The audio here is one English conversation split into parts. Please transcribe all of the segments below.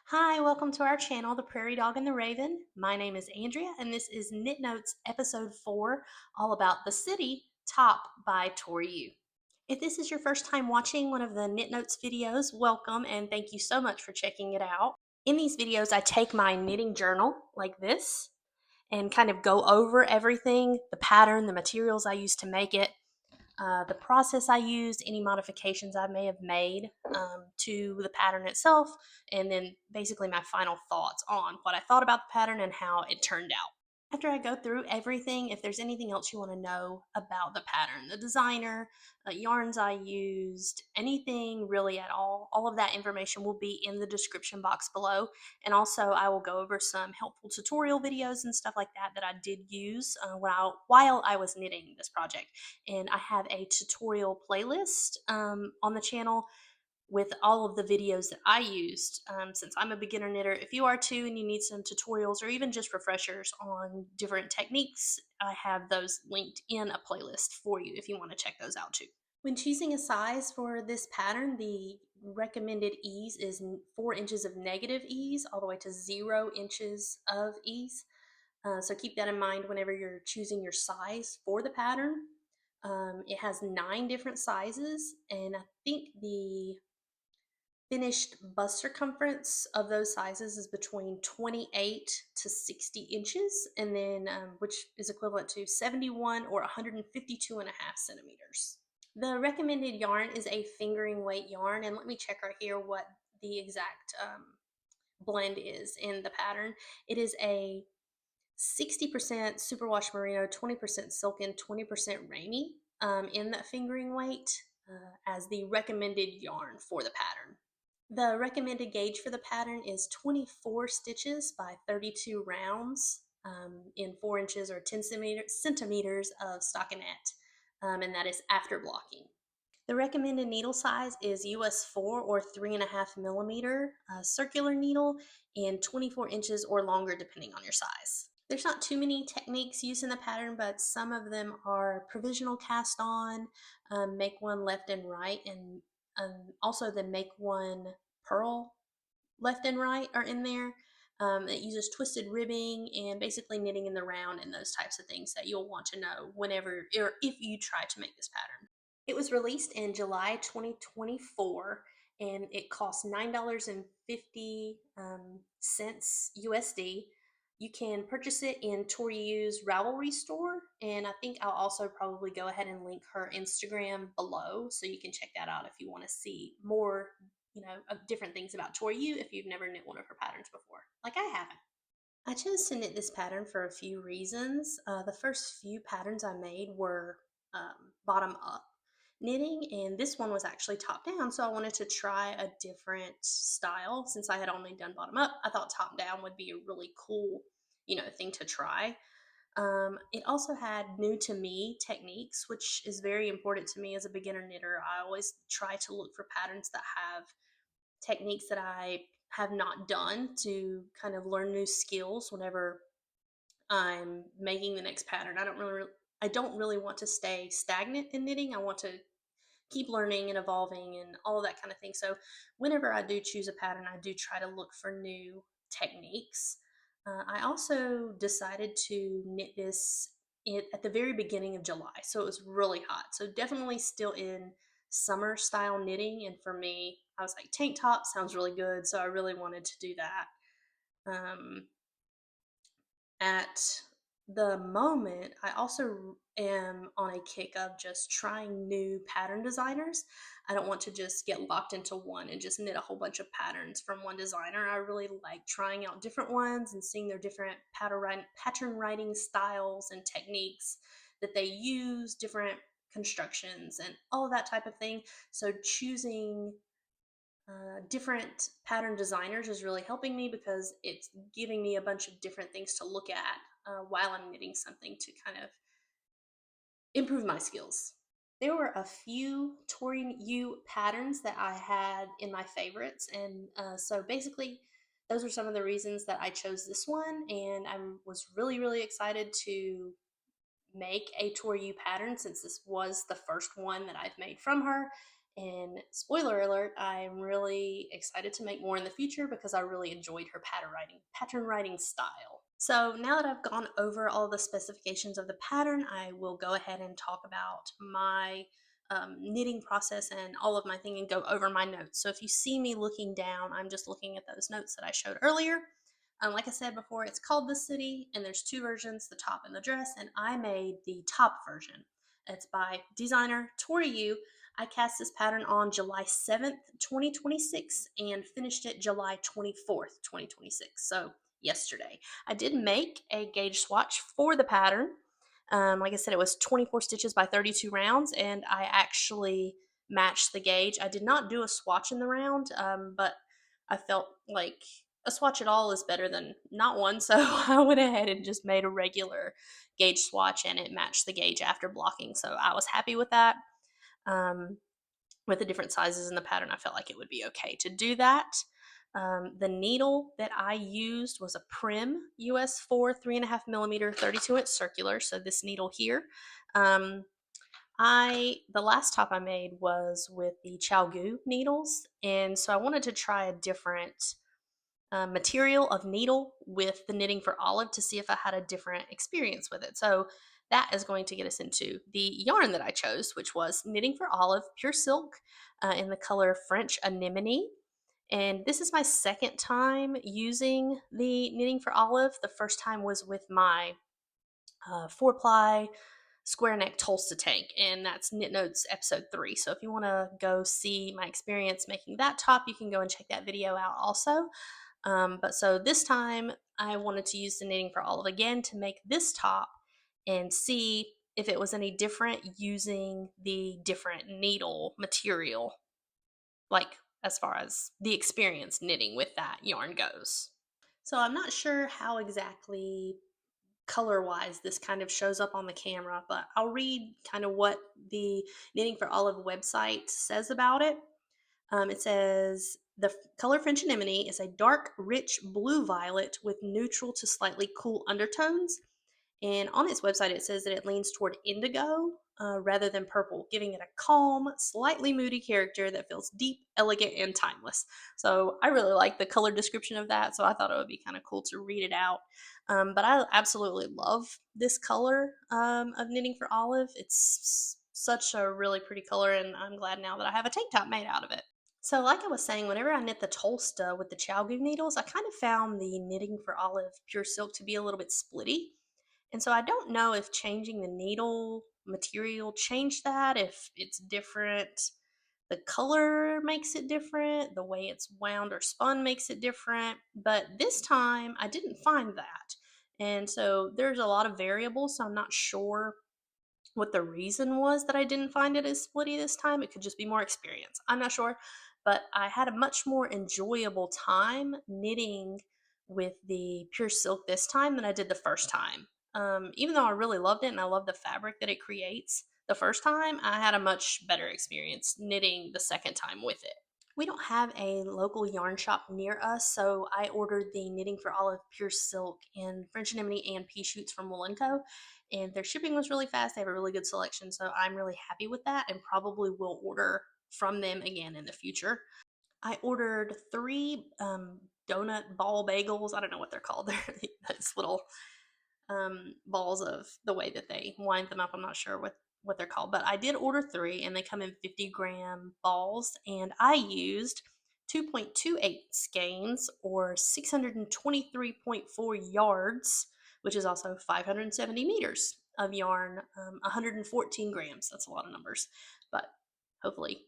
Hi, welcome to our channel, The Prairie Dog and the Raven. My name is Andrea, and this is Knit Notes Episode 4, all about The City Top by Tori Yu. If this is your first time watching one of the Knit Notes videos, welcome and thank you so much for checking it out. In these videos, I take my knitting journal like this and kind of go over everything, the pattern, the materials I use to make it, the process I used, any modifications I may have made to the pattern itself, and then basically my final thoughts on what I thought about the pattern and how it turned out. After I go through everything, if there's anything else you want to know about the pattern, the designer, yarns I used, anything really at all of that information will be in the description box below. And also, I will go over some helpful tutorial videos and stuff like that that I did use while I was knitting this project. And I have a tutorial playlist on the channel with all of the videos that I used since I'm a beginner knitter. If you are too and you need some tutorials or even just refreshers on different techniques, I have those linked in a playlist for you if you want to check those out too. When choosing a size for this pattern, the recommended ease is 4 inches of negative ease all the way to 0 inches of ease. So keep that in mind whenever you're choosing your size for the pattern. It has 9 different sizes, and I think the finished bust circumference of those sizes is between 28 to 60 inches, and then which is equivalent to 71 or 152 and a half centimeters. The recommended yarn is a fingering weight yarn, and let me check right here what the exact blend is in the pattern. It is a 60% superwash merino, 20% silken, 20% rainy in that fingering weight as the recommended yarn for the pattern. The recommended gauge for the pattern is 24 stitches by 32 rounds in 4 inches or 10 centimeters of stockinette, and that is after blocking. The recommended needle size is US 4 or 3.5 millimeter circular needle and 24 inches or longer depending on your size. There's not too many techniques used in the pattern, but some of them are provisional cast on, make one left and right, and also the make one purl left and right are in there. It uses twisted ribbing and basically knitting in the round and those types of things that you'll want to know whenever or if you try to make this pattern. It was released in July 2024 and it costs $9.50 USD. You can purchase it in Tori Yu's Ravelry store, and I think I'll also probably go ahead and link her Instagram below so you can check that out if you want to see more, of different things about Tori Yu if you've never knit one of her patterns before, like I haven't. I chose to knit this pattern for a few reasons. The first few patterns I made were bottom up knitting, and this one was actually top down, so I wanted to try a different style. Since I had only done bottom up, I thought top down would be a really cool thing to try. It also had new to me techniques, which is very important to me as a beginner knitter. I always try to look for patterns that have techniques that I have not done to kind of learn new skills whenever I'm making the next pattern. I don't really want to stay stagnant in knitting. I want to keep learning and evolving and all of that kind of thing. So whenever I do choose a pattern, I do try to look for new techniques. I also decided to knit this at the very beginning of July, so it was really hot. So definitely still in summer style knitting, and for me, I was like, tank top sounds really good, so I really wanted to do that. At the moment, I also am on a kick of just trying new pattern designers. I don't want to just get locked into one and just knit a whole bunch of patterns from one designer. I really like trying out different ones and seeing their different pattern writing styles and techniques that they use, different constructions, and all of that type of thing. So choosing different pattern designers is really helping me because it's giving me a bunch of different things to look at while I'm knitting something to kind of improve my skills. There were a few Tori Yu patterns that I had in my favorites, and so basically those are some of the reasons that I chose this one, and I was really, really excited to make a Tori Yu pattern since this was the first one that I've made from her, And spoiler alert, I'm really excited to make more in the future because I really enjoyed her pattern writing style. So now that I've gone over all the specifications of the pattern, I will go ahead and talk about my knitting process and all of my thing and go over my notes. So if you see me looking down, I'm just looking at those notes that I showed earlier. Like I said before, it's called The City, and there's two versions, the top and the dress, and I made the top version. It's by designer Tori Yu. I cast this pattern on July 7th, 2026, and finished it July 24th, 2026. So yesterday. I did make a gauge swatch for the pattern. Like I said, it was 24 stitches by 32 rounds, and I actually matched the gauge. I did not do a swatch in the round, but I felt like a swatch at all is better than not one, so I went ahead and just made a regular gauge swatch, and it matched the gauge after blocking, so I was happy with that. With the different sizes in the pattern, I felt like it would be okay to do that. The needle that I used was a Prim US 4 3.5 millimeter 32-inch circular, so this needle here. The last top I made was with the Chalgu needles, and so I wanted to try a different material of needle with the Knitting for Olive to see if I had a different experience with it. So that is going to get us into the yarn that I chose, which was Knitting for Olive Pure Silk in the color French Anemone. And this is my second time using the Knitting for Olive. The first time was with my 4-ply square neck Tolsta tank, and that's Knit Notes episode 3. So if you want to go see my experience making that top, you can go and check that video out also. But so this time I wanted to use the Knitting for Olive again to make this top and see if it was any different using the different needle material, like as far as the experience knitting with that yarn goes. So I'm not sure how exactly color wise this kind of shows up on the camera, but I'll read kind of what the Knitting for Olive website says about it. It says the color French Anemone is a dark, rich blue violet with neutral to slightly cool undertones. And on its website, it says that it leans toward indigo rather than purple, giving it a calm, slightly moody character that feels deep, elegant, and timeless. So I really like the color description of that, so I thought it would be kind of cool to read it out. But I absolutely love this color of Knitting for Olive. It's such a really pretty color, and I'm glad now that I have a tank top made out of it. So, like I was saying, whenever I knit the Tolsta with the Chalgu needles, I kind of found the Knitting for Olive Pure Silk to be a little bit splitty. And so I don't know if changing the needle material changed that, if it's different. The color makes it different, the way it's wound or spun makes it different. But this time I didn't find that. And so there's a lot of variables, so I'm not sure what the reason was that I didn't find it as splitty this time. It could just be more experience. I'm not sure. But I had a much more enjoyable time knitting with the pure silk this time than I did the first time. Even though I really loved it and I love the fabric that it creates, the first time I had a much better experience knitting the second time with it. We don't have a local yarn shop near us, so I ordered the Knitting for Olive Pure Silk in French Anemone and pea shoots from Wool & Co. And their shipping was really fast. They have a really good selection, so I'm really happy with that and probably will order from them again in the future. I ordered 3 donut ball bagels. I don't know what they're called. They're those little balls of the way that they wind them up. I'm not sure what they're called, but I did order 3 and they come in 50-gram balls, and I used 2.28 skeins or 623.4 yards, which is also 570 meters of yarn, 114 grams. That's a lot of numbers, but hopefully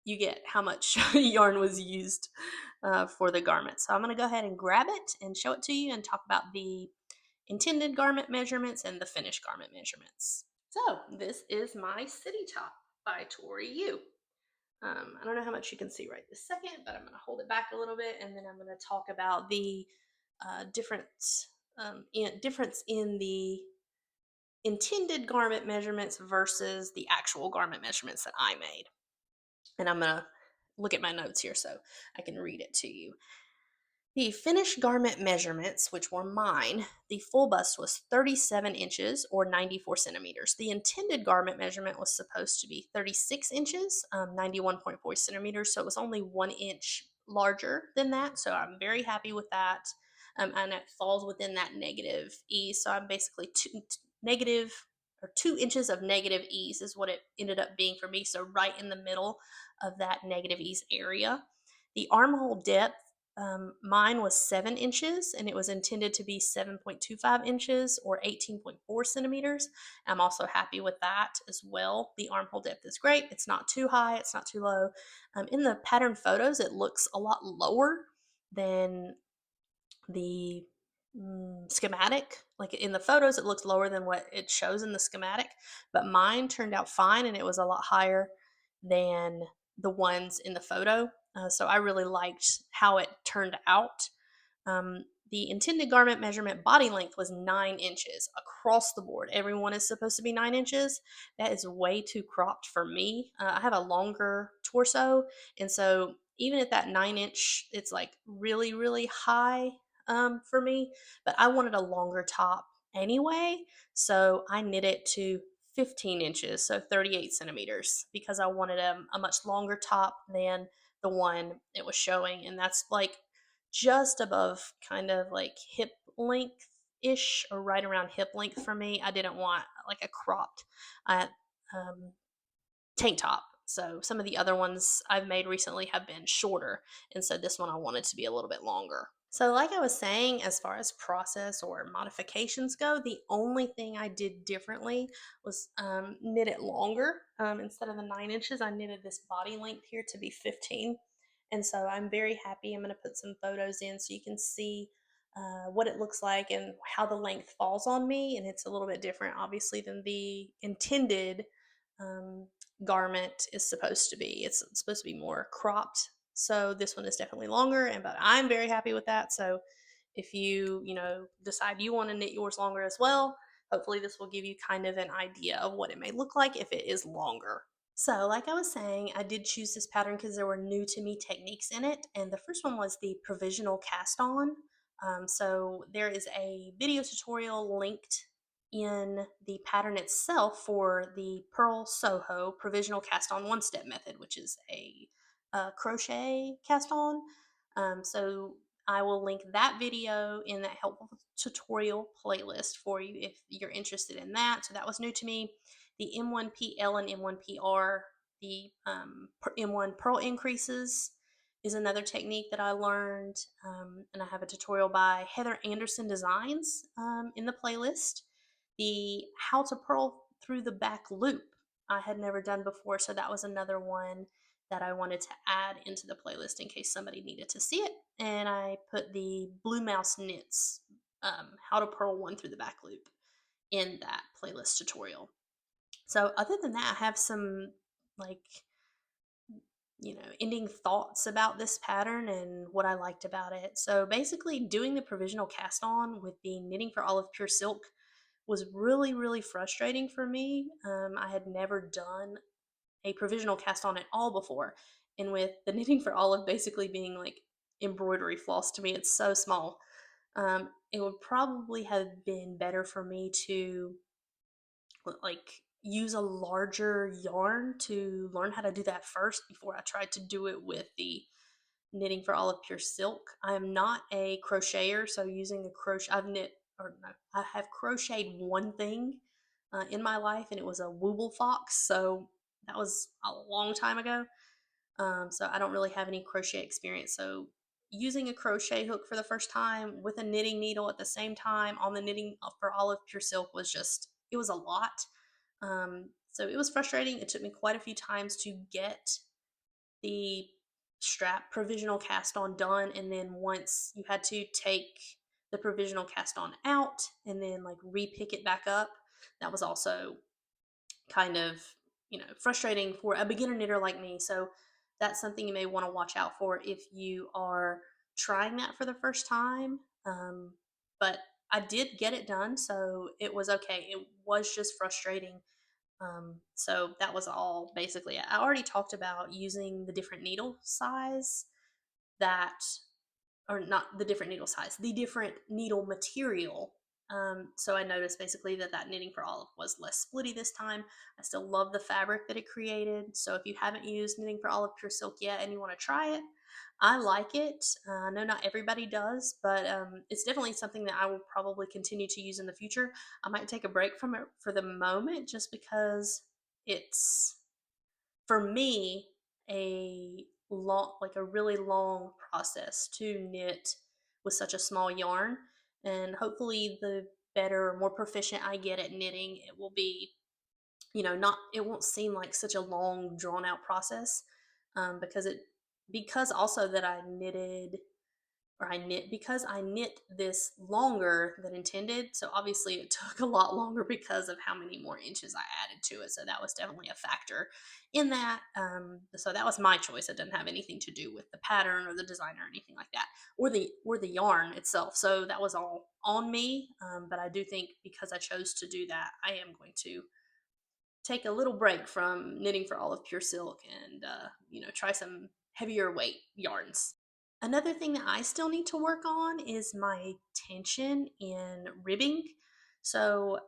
you get how much yarn was used for the garment. So I'm going to go ahead and grab it and show it to you and talk about the intended garment measurements and the finished garment measurements. So this is my city top by Tori Yu. I don't know how much you can see right this second, but I'm going to hold it back a little bit, and then I'm going to talk about the difference in the intended garment measurements versus the actual garment measurements that I made. And I'm going to look at my notes here so I can read it to you. The finished garment measurements, which were mine, the full bust was 37 inches or 94 centimeters. The intended garment measurement was supposed to be 36 inches, 91.4 centimeters. So it was only 1 inch larger than that. So I'm very happy with that. And it falls within that negative ease. So I'm basically negative or 2 inches of negative ease is what it ended up being for me. So right in the middle of that negative ease area. The armhole depth, mine was 7 inches and it was intended to be 7.25 inches or 18.4 centimeters. I'm also happy with that as well. The armhole depth is great. It's not too high, it's not too low. In the pattern photos, it looks a lot lower than the schematic. Like in the photos, it looks lower than what it shows in the schematic, but mine turned out fine and it was a lot higher than the ones in the photo. So I really liked how it turned out. Um, the intended garment measurement body length was 9 inches across the board. Everyone is supposed to be 9 inches. That is way too cropped for me. I have a longer torso, and so even at that 9 inch, it's like really, really high for me. But I wanted a longer top anyway, so I knit it to 15 inches, so 38 centimeters, because I wanted a much longer top than the one it was showing, and that's like just above kind of like hip length ish or right around hip length for me. I didn't want like a cropped uh, um, tank top. So some of the other ones I've made recently have been shorter. And so this one I wanted to be a little bit longer. So, like I was saying, as far as process or modifications go, the only thing I did differently was knit it longer. Instead of the 9 inches, I knitted this body length here to be 15. And so I'm very happy. I'm going to put some photos in so you can see what it looks like and how the length falls on me. And it's a little bit different, obviously, than the intended um, garment is supposed to be. It's supposed to be more cropped. So this one is definitely longer, and but I'm very happy with that. So if you decide you want to knit yours longer as well, hopefully this will give you kind of an idea of what it may look like if it is longer. So, like I was saying, I did choose this pattern because there were new to me techniques in it. And the first one was the provisional cast on. So, there is a video tutorial linked in the pattern itself for the Pearl Soho provisional cast on one step method, which is a crochet cast on. So, I will link that video in that helpful tutorial playlist for you if you're interested in that. So, that was new to me. The M1PL and M1PR, the M1 purl increases is another technique that I learned, and I have a tutorial by Heather Anderson Designs in the playlist. The how to purl through the back loop I had never done before, so that was another one that I wanted to add into the playlist in case somebody needed to see it. And I put the Blue Mouse Knits how to purl one through the back loop in that playlist tutorial. So other than that, I have some like ending thoughts about this pattern and what I liked about it. So basically, doing the provisional cast on with the Knitting for Olive Pure Silk was really, really frustrating for me. I had never done a provisional cast on at all before, and with the Knitting for Olive basically being like embroidery floss to me, it's so small. It would probably have been better for me to like use a larger yarn to learn how to do that first before I tried to do it with the Knitting for Olive Pure Silk. I am not a crocheter, so using a crochet, I've knit or no, I have crocheted one thing in my life, and it was a Wooble Fox. So that was a long time ago. So I don't really have any crochet experience. So using a crochet hook for the first time with a knitting needle at the same time on the Knitting for Olive Pure Silk was just, it was a lot. So it was frustrating. It took me quite a few times to get the strap provisional cast on done. And then once you had to take the provisional cast on out and then like re-pick it back up, that was also kind of frustrating for a beginner knitter like me. So that's something you may want to watch out for if you are trying that for the first time. But I did get it done, so it was okay. It was just frustrating. So that was all basically. I already talked about using the different needle size that or not the different needle size, the different needle material. So I noticed basically that knitting for olive was less splitty this time. I still love the fabric that it created. So if you haven't used knitting for olive pure silk yet and you want to try it, I like it. I know not everybody does, but it's definitely something that I will probably continue to use in the future. I might take a break from it for the moment just because it's, for me, a long, like a really long process to knit with such a small yarn. And hopefully the better, more proficient I get at knitting, it will be, not, it won't seem like such a long drawn out process. Because also that I knitted, or I knit, because I knit this longer than intended. So obviously it took a lot longer because of how many more inches I added to it. So that was definitely a factor in that. So that was my choice. It doesn't have anything to do with the pattern or the design or anything like that, or the yarn itself. So that was all on me. But I do think because I chose to do that, I am going to take a little break from knitting for olive pure silk and try some heavier weight yarns. Another thing that I still need to work on is my tension in ribbing. So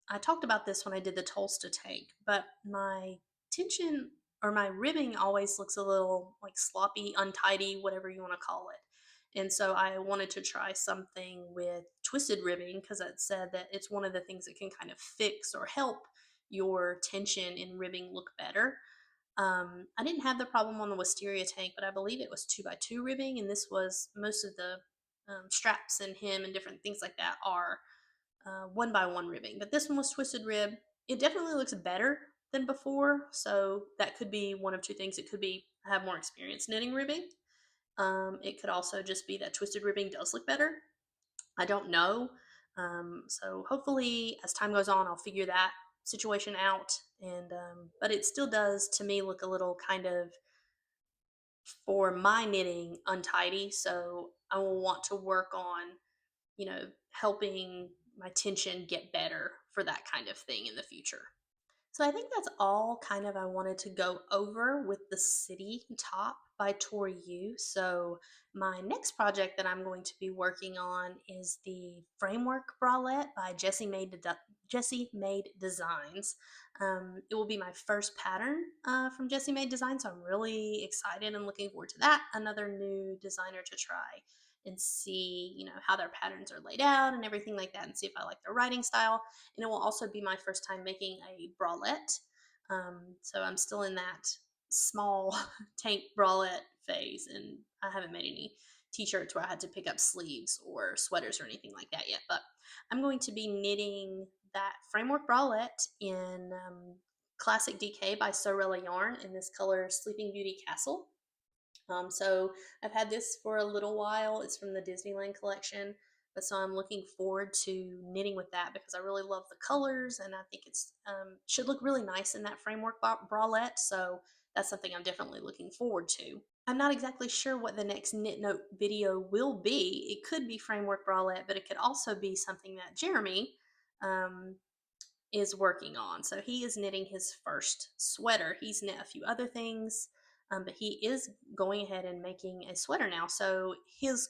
I talked about this when I did the Tolsta tank, but my tension, or my ribbing, always looks a little like sloppy, untidy, whatever you want to call it. And so I wanted to try something with twisted ribbing because it said that it's one of the things that can kind of fix or help your tension in ribbing look better. I didn't have the problem on the Wisteria tank, but I believe it was 2x2 ribbing, and this was, most of the straps and hem and different things like that are 1x1 ribbing. But this one was twisted rib. It definitely looks better than before, so that could be one of two things. It could be I have more experience knitting ribbing. It could also just be that twisted ribbing does look better. I don't know. So hopefully, as time goes on, I'll figure that situation out. And but it still does to me look a little kind of, for my knitting, untidy. So I will want to work on, helping my tension get better for that kind of thing in the future. So I think that's all kind of I wanted to go over with the city top by Tori Yu. So my next project that I'm going to be working on is the framework bralette by Jessie Maed Designs. It will be my first pattern from Jessie Maed Designs, so I'm really excited and looking forward to that. Another new designer to try and see, how their patterns are laid out and everything like that, and see if I like their writing style. And it will also be my first time making a bralette. So I'm still in that small tank bralette phase, and I haven't made any t-shirts where I had to pick up sleeves or sweaters or anything like that yet. But I'm going to be knitting that framework bralette in Classic DK by Sewrella yarn in this color Sleeping Beauty Castle. So I've had this for a little while. It's from the Disneyland collection. But so I'm looking forward to knitting with that because I really love the colors, and I think it's should look really nice in that framework bralette. So that's something I'm definitely looking forward to. I'm not exactly sure what the next knit note video will be. It could be framework bralette, but it could also be something that Jeremy um, is working on. So he is knitting his first sweater. He's knit a few other things, but he is going ahead and making a sweater now. So his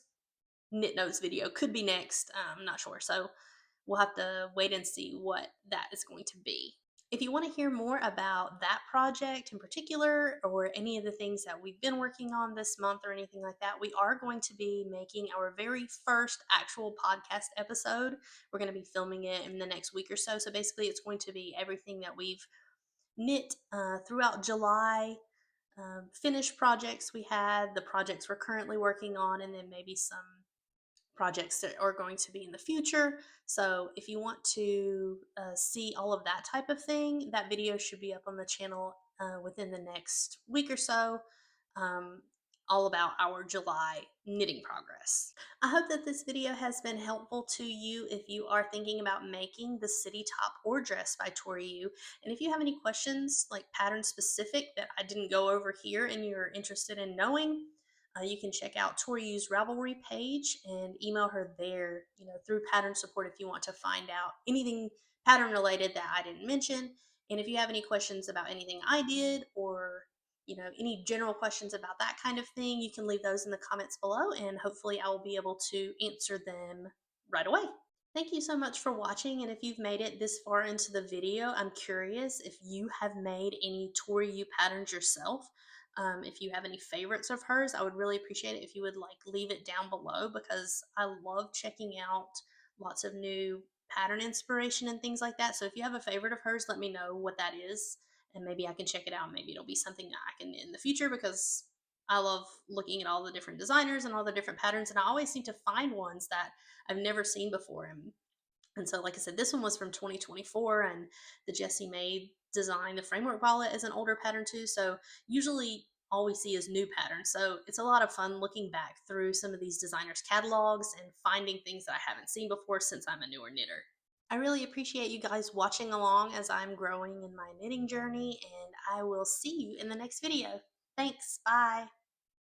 knit notes video could be next. I'm not sure. So we'll have to wait and see what that is going to be. If you want to hear more about that project in particular, or any of the things that we've been working on this month or anything like that, we are going to be making our very first actual podcast episode. We're going to be filming it in the next week or so. So basically, it's going to be everything that we've knit throughout July, finished projects we had, the projects we're currently working on, and then maybe some projects that are going to be in the future. So if you want to see all of that type of thing, that video should be up on the channel within the next week or so, um, all about our July knitting progress. I hope that this video has been helpful to you if you are thinking about making the city top or dress by Tori Yu. And if you have any questions, like pattern specific, that I didn't go over here and you're interested in knowing, you can check out Tori Yu's Ravelry page and email her there, through pattern support if you want to find out anything pattern related that I didn't mention. And if you have any questions about anything I did, or any general questions about that kind of thing, you can leave those in the comments below, and hopefully I will be able to answer them right away. Thank you so much for watching, and if you've made it this far into the video, I'm curious if you have made any Tori Yu patterns yourself. If you have any favorites of hers, I would really appreciate it if you would leave it down below, because I love checking out lots of new pattern inspiration and things like that. So if you have a favorite of hers, let me know what that is, and maybe I can check it out. Maybe it'll be something that I can in the future, because I love looking at all the different designers and all the different patterns, and I always seem to find ones that I've never seen before. And so, like I said, this one was from 2024, and the Jessie Maed design, the framework Bralette, is an older pattern too. So usually all we see is new patterns. So it's a lot of fun looking back through some of these designers' catalogs and finding things that I haven't seen before, since I'm a newer knitter. I really appreciate you guys watching along as I'm growing in my knitting journey, and I will see you in the next video. Thanks. Bye.